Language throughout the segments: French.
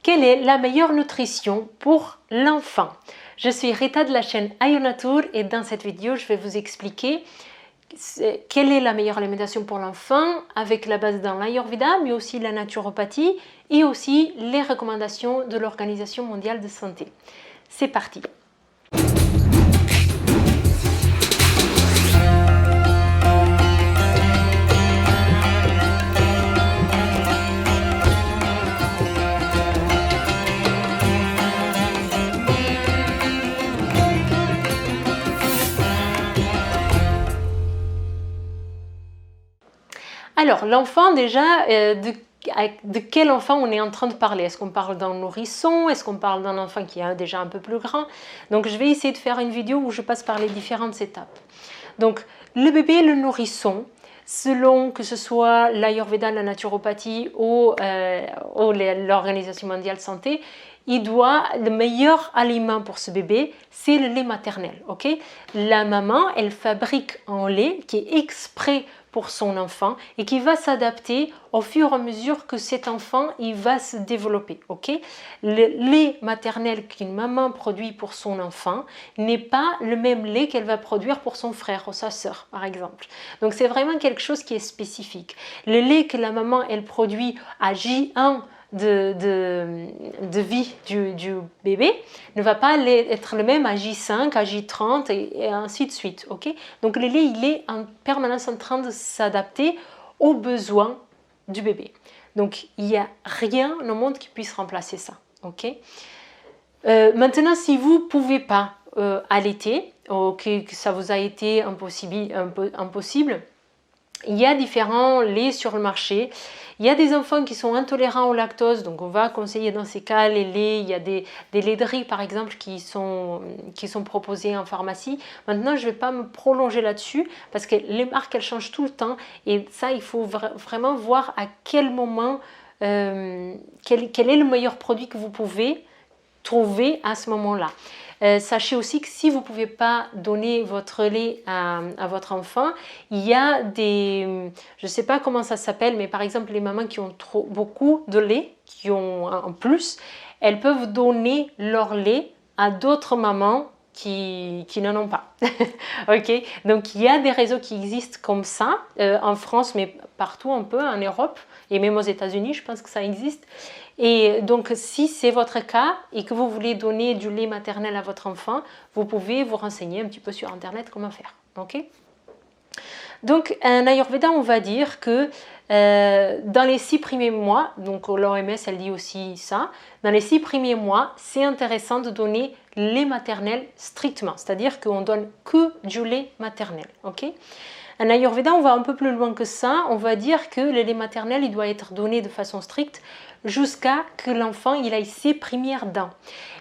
quelle est la meilleure nutrition pour l'enfant? Je suis Rita de la chaîne Ayonatur et dans cette vidéo, je vais vous expliquer quelle est la meilleure alimentation pour l'enfant avec la base dans l'Ayurveda, mais aussi la naturopathie et aussi les recommandations de l'Organisation mondiale de santé. C'est parti! Alors, l'enfant déjà, de quel enfant on est en train de parler? Est-ce qu'on parle d'un nourrisson? Est-ce qu'on parle d'un enfant qui est déjà un peu plus grand? Donc, je vais essayer de faire une vidéo où je passe par les différentes étapes. Donc, le bébé, le nourrisson, selon que ce soit l'Ayurveda, la naturopathie ou l'Organisation mondiale de santé, le meilleur aliment pour ce bébé, c'est le lait maternel. Ok? La maman, elle fabrique un lait qui est exprès pour son enfant et qui va s'adapter au fur et à mesure que cet enfant il va se développer. Ok? Le lait maternel qu'une maman produit pour son enfant n'est pas le même lait qu'elle va produire pour son frère ou sa sœur, par exemple. Donc c'est vraiment quelque chose qui est spécifique. Le lait que la maman elle produit à J1 de vie du bébé ne va pas être le même à J5, à J30 et ainsi de suite. Okay? Donc le lait, il est en permanence en train de s'adapter aux besoins du bébé. Donc il n'y a rien au monde qui puisse remplacer ça. Okay? Maintenant, si vous ne pouvez pas allaiter, que ça vous a été impossible, il y a différents laits sur le marché. Il y a des enfants qui sont intolérants au lactose, donc on va conseiller dans ces cas les laits. Il y a des laits de riz par exemple qui sont proposés en pharmacie. Maintenant, je ne vais pas me prolonger là-dessus parce que les marques elles changent tout le temps et ça il faut vraiment voir à quel moment, quel est le meilleur produit que vous pouvez trouver à ce moment-là. Sachez aussi que si vous ne pouvez pas donner votre lait à votre enfant, il y a des, je ne sais pas comment ça s'appelle, mais par exemple les mamans qui ont beaucoup de lait, qui ont en plus, elles peuvent donner leur lait à d'autres mamans qui n'en ont pas. Ok, donc il y a des réseaux qui existent comme ça en France, mais partout un peu en Europe et même aux États-Unis, je pense que ça existe. Et donc, si c'est votre cas et que vous voulez donner du lait maternel à votre enfant, vous pouvez vous renseigner un petit peu sur Internet comment faire. Okay? Donc, en Ayurveda, on va dire que dans les 6 premiers mois, donc l'OMS, elle dit aussi ça, dans les 6 premiers mois, c'est intéressant de donner lait maternel strictement, c'est-à-dire qu'on donne que du lait maternel. Okay? En Ayurveda, on va un peu plus loin que ça, on va dire que le lait maternel, il doit être donné de façon stricte jusqu'à que l'enfant il ait ses premières dents.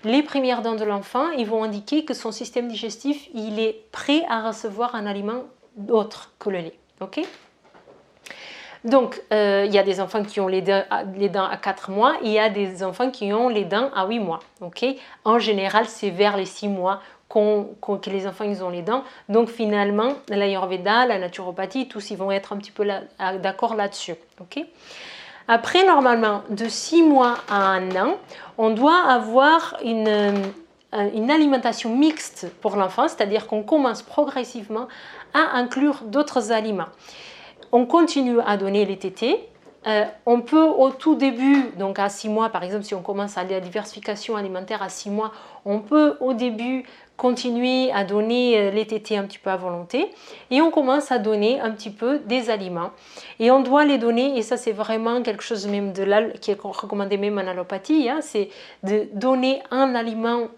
Les premières dents de l'enfant, ils vont indiquer que son système digestif, il est prêt à recevoir un aliment autre que le lait. Okay? Donc, il y a des enfants qui ont les dents à 4 mois et il y a des enfants qui ont les dents à 8 mois. Okay? En général, c'est vers les 6 mois que les enfants ils ont les dents. Donc finalement, l'Ayurveda, la naturopathie, tous ils vont être un petit peu d'accord là-dessus. Okay? Après, normalement, de 6 mois à 1 an, on doit avoir une alimentation mixte pour l'enfant, c'est-à-dire qu'on commence progressivement à inclure d'autres aliments. On continue à donner les tétés. On peut au tout début, donc à 6 mois par exemple, si on commence à la diversification alimentaire à 6 mois, on peut au début continuer à donner les tétés un petit peu à volonté et on commence à donner un petit peu des aliments et on doit les donner, et ça c'est vraiment quelque chose même qui est recommandé même en allopathie, hein, c'est de donner un aliment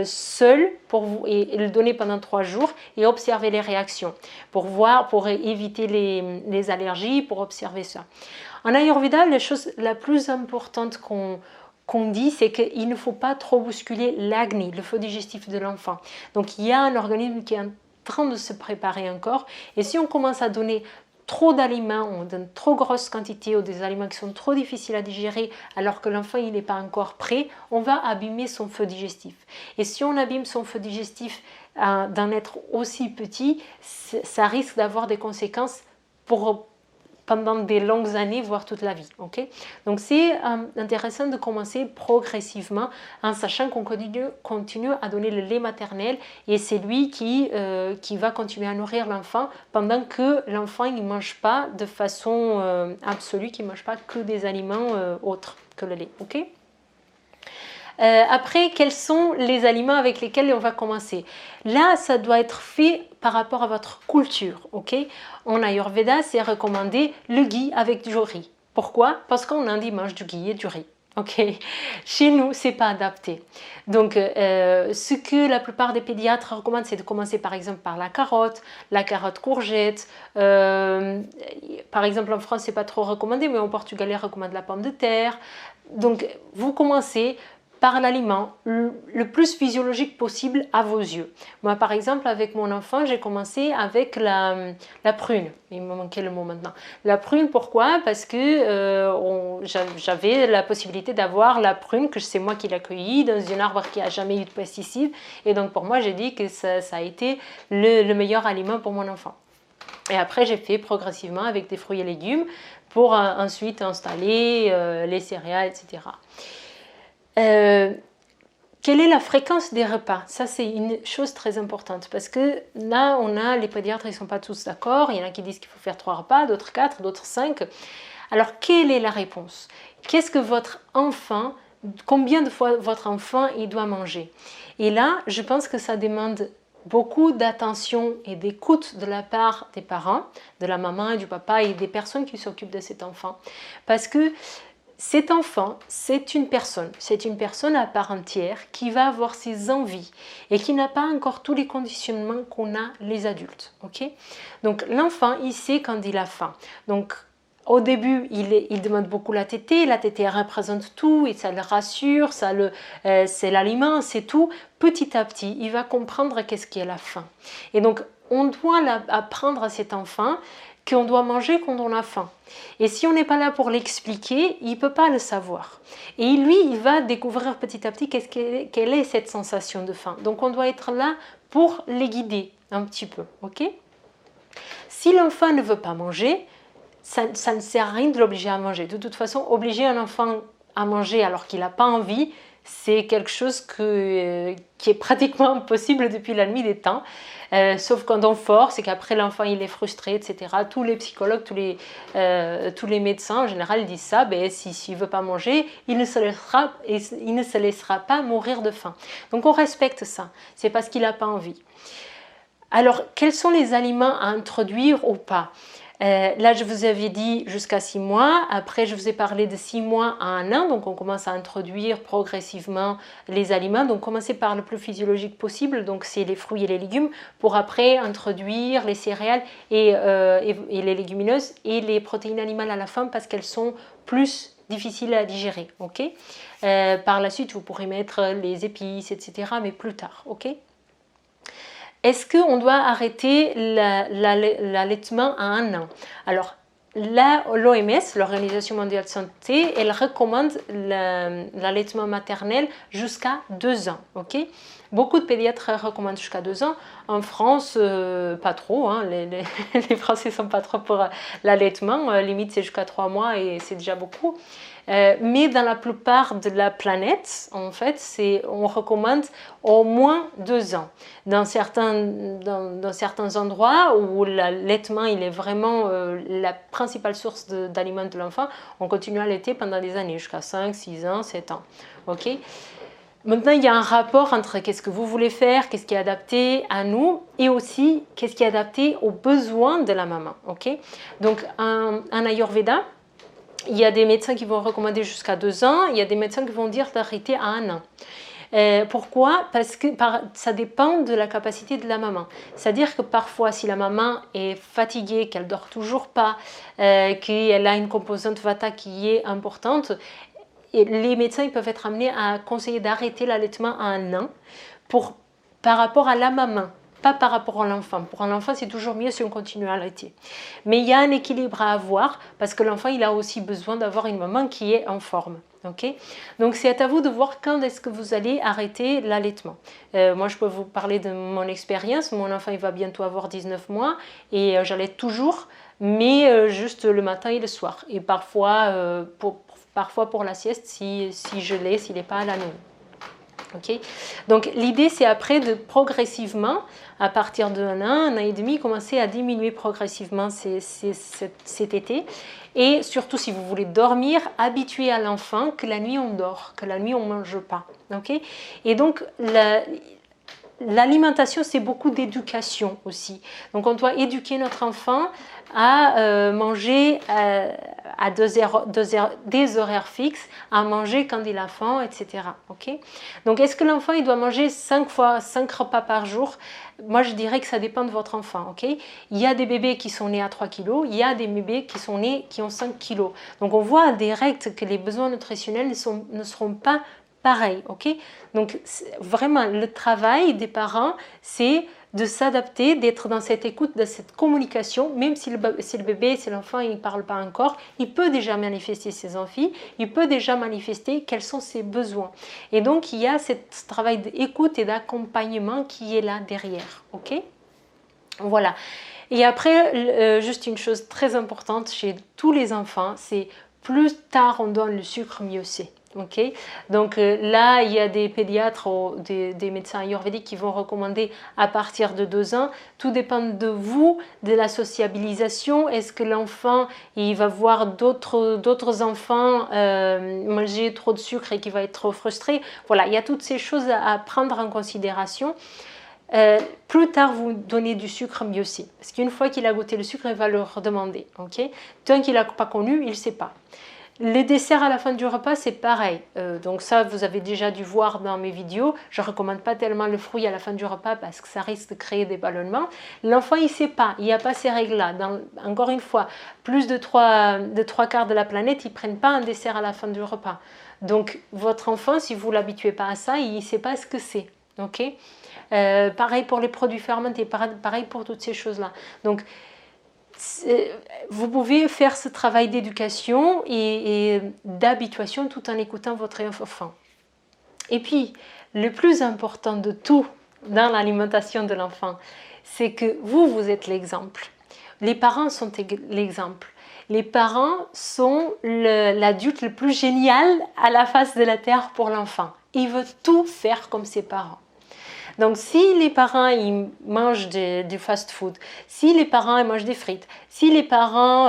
seul pour vous et le donner pendant 3 jours et observer les réactions pour éviter les allergies, pour observer ça. En Ayurveda, la chose la plus importante qu'on dit, c'est qu'il ne faut pas trop bousculer l'agni, le feu digestif de l'enfant. Donc il y a un organisme qui est en train de se préparer encore, et si on commence à donner trop d'aliments, on donne trop grosse quantité ou des aliments qui sont trop difficiles à digérer alors que l'enfant il n'est pas encore prêt, on va abîmer son feu digestif. Et si on abîme son feu digestif d'un être aussi petit, ça risque d'avoir des conséquences pour pendant des longues années, voire toute la vie. Okay, donc c'est intéressant de commencer progressivement en sachant qu'on continue à donner le lait maternel et c'est lui qui va continuer à nourrir l'enfant pendant que l'enfant ne mange pas de façon absolue, qu'il ne mange pas que des aliments autres que le lait. Okay, après, quels sont les aliments avec lesquels on va commencer? Là, ça doit être fait par rapport à votre culture. Okay, en Ayurveda, c'est recommandé le ghee avec du riz. Pourquoi? Parce qu'en Inde, ils mangent du ghee et du riz. Okay. Chez nous, c'est pas adapté. Donc, ce que la plupart des pédiatres recommandent, c'est de commencer par exemple par la carotte courgette. Par exemple, en France, c'est pas trop recommandé, mais au Portugal, ils recommandent la pomme de terre. Donc, vous commencez par l'aliment le plus physiologique possible à vos yeux. Moi, par exemple, avec mon enfant, j'ai commencé avec la prune. Il me manquait le mot maintenant. La prune, pourquoi? Parce que j'avais la possibilité d'avoir la prune, que c'est moi qui l'ai cueillie, dans un arbre qui n'a jamais eu de pesticides. Et donc, pour moi, j'ai dit que ça a été le meilleur aliment pour mon enfant. Et après, j'ai fait progressivement avec des fruits et légumes pour ensuite installer les céréales, etc. Quelle est la fréquence des repas? Ça, c'est une chose très importante parce que là, les pédiatres, ils ne sont pas tous d'accord. Il y en a qui disent qu'il faut faire 3 repas, d'autres 4, d'autres 5. Alors, quelle est la réponse? Qu'est-ce que votre enfant, combien de fois votre enfant il doit manger? Et là, je pense que ça demande beaucoup d'attention et d'écoute de la part des parents, de la maman et du papa et des personnes qui s'occupent de cet enfant. Parce que cet enfant, c'est une personne à part entière qui va avoir ses envies et qui n'a pas encore tous les conditionnements qu'on a les adultes. Okay, donc l'enfant, il sait quand il a faim. Donc au début, il demande beaucoup la tétée représente tout et ça le rassure, c'est l'aliment, c'est tout. Petit à petit, il va comprendre qu'est-ce qu'est la faim. Et donc, on doit apprendre à cet enfant qu'on doit manger quand on a faim. Et si on n'est pas là pour l'expliquer, il ne peut pas le savoir. Et lui, il va découvrir petit à petit quelle est cette sensation de faim. Donc on doit être là pour les guider un petit peu. Okay, si l'enfant ne veut pas manger, ça ne sert à rien de l'obliger à manger. De toute façon, obliger un enfant à manger alors qu'il n'a pas envie, c'est quelque chose qui est pratiquement impossible depuis la nuit des temps. Sauf quand on force et qu'après l'enfant il est frustré, etc. Tous les psychologues, tous les médecins en général disent ça, s'il ne veut pas manger, il ne se laissera pas mourir de faim. Donc on respecte ça, c'est parce qu'il n'a pas envie. Alors, quels sont les aliments à introduire ou pas? Là, je vous avais dit jusqu'à 6 mois. Après, je vous ai parlé de 6 mois à 1 an. Donc, on commence à introduire progressivement les aliments. Donc, commencer par le plus physiologique possible. Donc, c'est les fruits et les légumes. Pour après introduire les céréales et les légumineuses et les protéines animales à la fin parce qu'elles sont plus difficiles à digérer. Okay, par la suite, vous pourrez mettre les épices, etc. Mais plus tard. Okay. Est-ce qu'on doit arrêter l'allaitement à 1 an? Alors, l'OMS, l'Organisation mondiale de santé, elle recommande l'allaitement maternel jusqu'à 2 ans. Okay, beaucoup de pédiatres recommandent jusqu'à 2 ans. En France, pas trop. Hein, les Français ne sont pas trop pour l'allaitement. Limite, c'est jusqu'à 3 mois et c'est déjà beaucoup. Mais dans la plupart de la planète, en fait, on recommande au moins 2 ans. Dans certains endroits où l'allaitement il est vraiment la principale source d'aliments de l'enfant, on continue à allaiter pendant des années, jusqu'à 5, 6 ans, 7 ans. Okay. Maintenant, il y a un rapport entre qu'est-ce que vous voulez faire, qu'est-ce qui est adapté à nous, et aussi qu'est-ce qui est adapté aux besoins de la maman. Okay. Donc, en Ayurveda, il y a des médecins qui vont recommander jusqu'à 2 ans, il y a des médecins qui vont dire d'arrêter à 1 an. Pourquoi? Parce que ça dépend de la capacité de la maman. C'est-à-dire que parfois, si la maman est fatiguée, qu'elle dort toujours pas, qu'elle a une composante Vata qui est importante, et les médecins ils peuvent être amenés à conseiller d'arrêter l'allaitement à 1 an par rapport à la maman. Pas par rapport à l'enfant. Pour un enfant, c'est toujours mieux si on continue à allaiter. Mais il y a un équilibre à avoir parce que l'enfant, il a aussi besoin d'avoir une maman qui est en forme. Okay, donc c'est à vous de voir quand est-ce que vous allez arrêter l'allaitement. Moi, je peux vous parler de mon expérience. Mon enfant, il va bientôt avoir 19 mois et j'allaite toujours mais juste le matin et le soir. Et parfois, parfois pour la sieste, si je l'ai, s'il n'est pas à la noix. Okay. Donc l'idée c'est après de progressivement, à partir de 1 an et demi, commencer à diminuer progressivement cet été. Et surtout si vous voulez dormir, habituer à l'enfant que la nuit on dort, que la nuit on ne mange pas. Okay. Et donc l'alimentation c'est beaucoup d'éducation aussi. Donc on doit éduquer notre enfant à manger à des horaires fixes, à manger quand il a faim, etc. Okay. Donc est-ce que l'enfant il doit manger 5 repas par jour? Moi je dirais que ça dépend de votre enfant. Okay. Il y a des bébés qui sont nés à 3 kg, il y a des bébés qui sont nés qui ont 5 kg. Donc on voit direct que les besoins nutritionnels ne seront pas pareil, ok? Donc vraiment le travail des parents c'est de s'adapter, d'être dans cette écoute, dans cette communication, même si le bébé, si l'enfant il ne parle pas encore, il peut déjà manifester ses envies, il peut déjà manifester quels sont ses besoins. Et donc il y a ce travail d'écoute et d'accompagnement qui est là derrière, ok? Voilà. Et après, juste une chose très importante chez tous les enfants, c'est plus tard on donne le sucre, mieux c'est. Okay. Donc là, il y a des pédiatres ou des médecins ayurvédiques qui vont recommander à partir de 2 ans. Tout dépend de vous, de la sociabilisation. Est-ce que l'enfant il va voir d'autres enfants manger trop de sucre et qu'il va être trop frustré? Voilà, il y a toutes ces choses à prendre en considération. Plus tard vous donnez du sucre, mieux c'est. Parce qu'une fois qu'il a goûté le sucre, il va le redemander. Okay. Tant qu'il n'a pas connu, il ne sait pas. Les desserts à la fin du repas, c'est pareil. Donc ça, vous avez déjà dû voir dans mes vidéos. Je ne recommande pas tellement le fruit à la fin du repas parce que ça risque de créer des ballonnements. L'enfant, il ne sait pas. Il n'y a pas ces règles-là. Encore une fois, plus de 3/4 de la planète, ils ne prennent pas un dessert à la fin du repas. Donc votre enfant, si vous ne l'habituez pas à ça, il ne sait pas ce que c'est. Okay. Pareil pour les produits fermentés, pareil pour toutes ces choses-là. Donc, vous pouvez faire ce travail d'éducation et d'habituation tout en écoutant votre enfant. Et puis, le plus important de tout dans l'alimentation de l'enfant, c'est que vous êtes l'exemple. Les parents sont l'exemple. Les parents sont l'adulte le plus génial à la face de la terre pour l'enfant. Il veut tout faire comme ses parents. Donc si les parents ils mangent du fast-food, si les parents ils mangent des frites, si les parents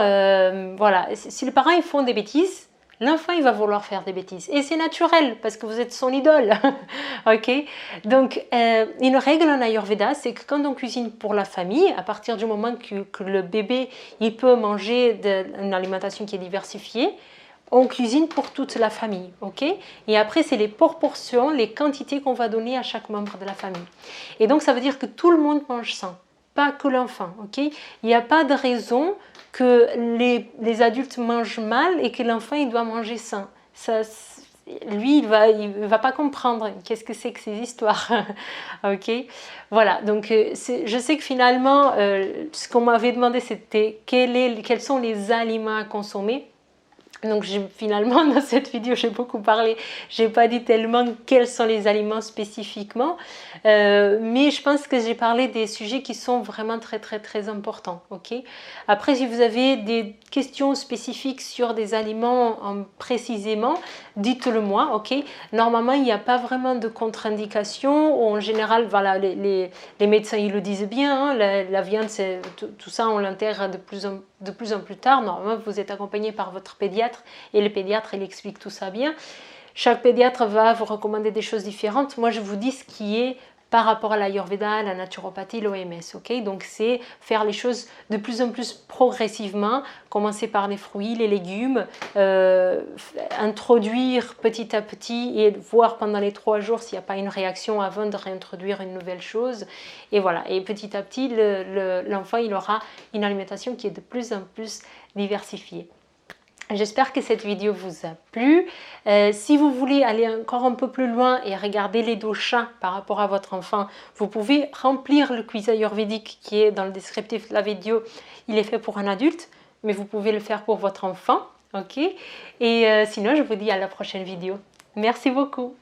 si les parents ils font des bêtises, l'enfant il va vouloir faire des bêtises et c'est naturel parce que vous êtes son idole. Ok. Donc une règle en Ayurveda, c'est que quand on cuisine pour la famille, à partir du moment que le bébé il peut manger une alimentation qui est diversifiée, on cuisine pour toute la famille, ok? Et après, c'est les proportions, les quantités qu'on va donner à chaque membre de la famille. Et donc, ça veut dire que tout le monde mange sain, pas que l'enfant, ok? Il n'y a pas de raison que les adultes mangent mal et que l'enfant, il doit manger sain. Ça, lui, il va pas comprendre qu'est-ce que c'est que ces histoires, ok? Voilà, donc je sais que finalement, ce qu'on m'avait demandé, c'était quels sont les aliments à consommer. Donc finalement dans cette vidéo j'ai beaucoup parlé, j'ai pas dit tellement quels sont les aliments spécifiquement, mais je pense que j'ai parlé des sujets qui sont vraiment très importants, ok? Après si vous avez des questions spécifiques sur des aliments précisément, dites-le moi, ok? Normalement il n'y a pas vraiment de contre-indication, en général voilà, les médecins ils le disent bien, hein, la viande tout ça on l'intègre de plus en plus tard. Normalement vous êtes accompagné par votre pédiatre et le pédiatre il explique tout ça bien. Chaque pédiatre va vous recommander des choses différentes. Moi je vous dis ce qui est par rapport à l'Ayurveda, la naturopathie, l'OMS, ok? Donc c'est faire les choses de plus en plus progressivement, commencer par les fruits, les légumes, introduire petit à petit et voir pendant les 3 jours s'il n'y a pas une réaction avant de réintroduire une nouvelle chose. Et voilà, et petit à petit, l'enfant il aura une alimentation qui est de plus en plus diversifiée. J'espère que cette vidéo vous a plu. Si vous voulez aller encore un peu plus loin et regarder les doshas par rapport à votre enfant, vous pouvez remplir le quiz ayurvédique qui est dans le descriptif de la vidéo. Il est fait pour un adulte, mais vous pouvez le faire pour votre enfant. Ok? Et sinon, je vous dis à la prochaine vidéo. Merci beaucoup.